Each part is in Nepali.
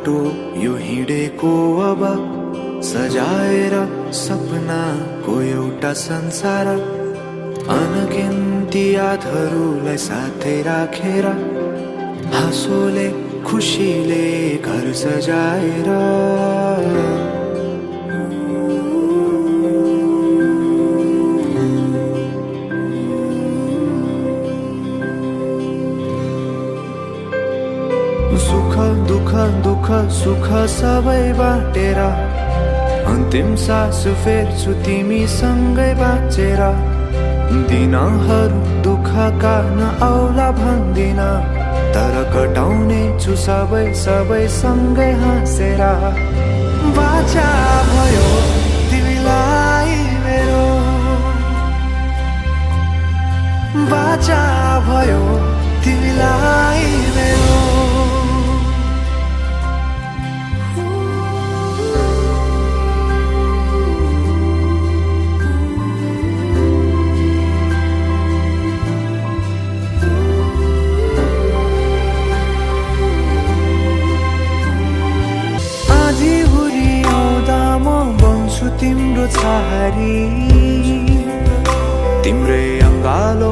बाटो यो हिँडेको अब सजाएर सपनाको एउटा संसार अनगिन्ती यादहरूलाई साथै राखेर हाँसोले खुसीले घर सजाएर सुख दुःख दुःख सुख सबै बाटेर अन्तिम सास फेर्छु तिमीसँगै बाँचेर दिनहरू दुःखका नआउला भन्दिन तर कटाउने छु सबै सबै सँगै हाँसेर बाचा भयो तिमीलाई मेरो बाचा भयो तिमीलाई मेरो तिम्रो छहारी तिम्रै अङ्गालो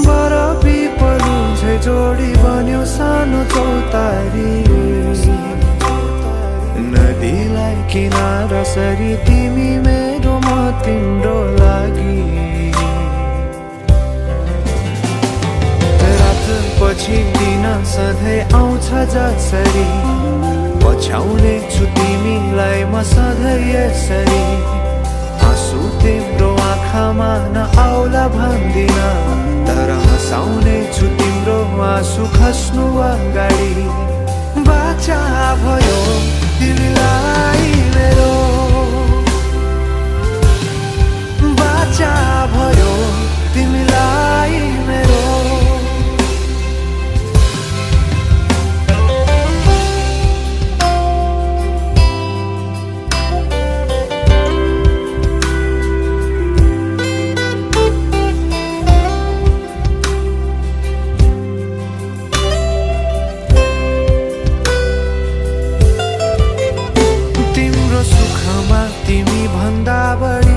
बरफी पलु झै जोडी बन्यो सानो चौतारी नदीलाई किनारा सरी तिमी मेरो म तिम्रो लागि रात पछि दिन सधैँ आउँछ जसरी पछ्याउने छु तिमीलाई म सधैँ यसरी आँसु तिम्रो आँखामा नआउला भन्दिन तर हँसाउने छु तिम्रो आँसु खस्नु अगाडि बाचा भयो तिमीलाई मेरो बाचा भयो तिमीलाई मेरो तिमी भन्दा बढी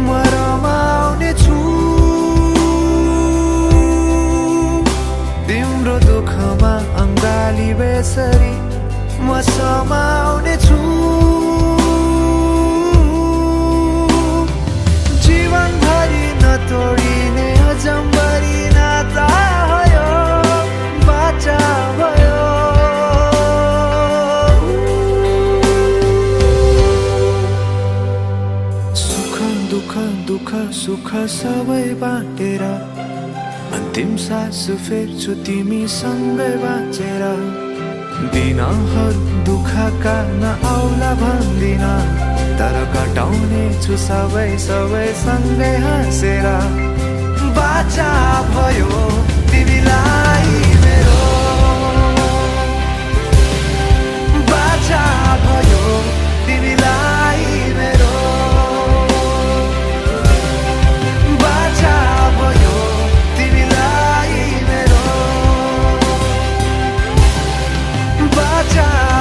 म रमाउने छु तिम्रो दुःखमा अङ्गाली बेसरी म समाउने छु जीवनभरि नतोडिने अजम्बरी नाता भयो बाचा भयो दुःख सुख सबै बाटेर अन्तिम सास फेर्छु तिमीसँगै बाँचेर दिनहरू दुःखका नआउला भन्दिन तर कटाउने छु सबै सबै सँगै हाँसेर बाचा भयो तिमीलाई मेरो बाचा भयो तिमीलाई मेरो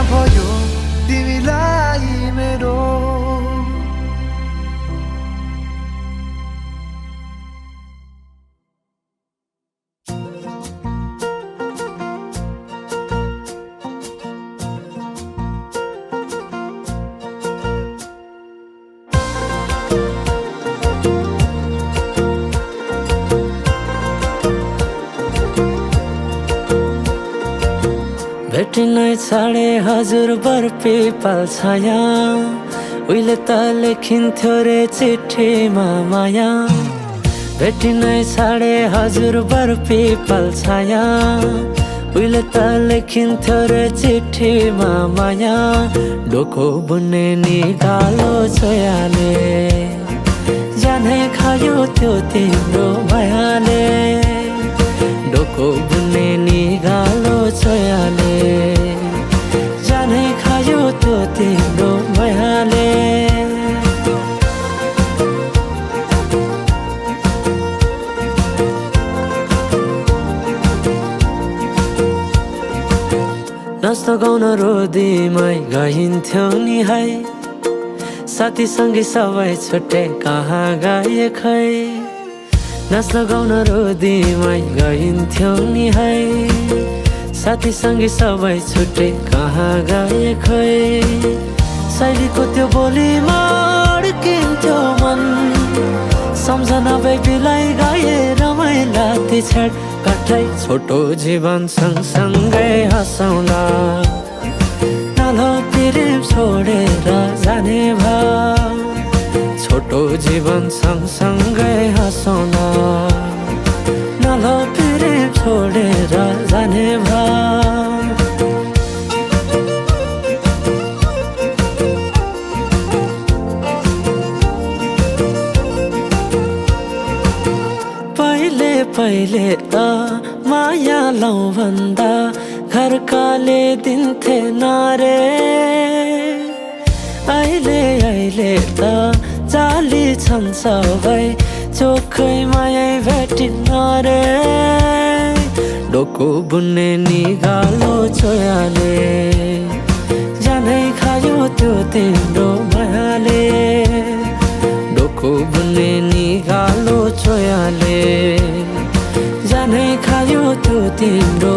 भयो तिमीलाई मेरो भेटिनै छाडे हजुर बर्पी पाल्छाया उहिले त लेखिन्थ्यो रे चिठीमा माया भेटिनै छाडे हजुर बर्पी पाल्छाया उहिले त लेखिन्थ्यो रे चिठीमा माया डोको बुन्ने निगालो छोयाले जानै खायो त्यो तिम्रो मायाले डोको बुन्ने निगालो छोयाले जानै खायो त्यो तिम्रो मायाले नाच्न गाउन रोज रोदीमै गइन्थ्यौ नि है साथीसँगै सबै छुट्टे कहाँ गए खै नाच्न गाउन रोदीमै गइन्थ्यौ नि है साथीसँगै सबै छुट्टे कहाँ गए खै शैलीको त्यो बोलीमा अड्किन्थ्यो मन सम्झना बेबीलाई गाए रमाइला ती छेड कठै छोटो जीवन सँगसँगै हँसौँला नलो प्रेम छोडेर जाने भाव छोटो जीवन सँगसँगै हँसौँला नलो प्रेम छोडेर जाने भाव पहिले त माया लौ भन्दा घरकाले दिन्थे नारे अहिले त जाली छन् सबै चोखै माया भेटिन्न रे डोको बुन्ने निगालो छोयाले जानै खायो त्यो तिम्रो मायाले डोको बुन्ने निगालो छोयाले जानै खायो त्यो तिम्रो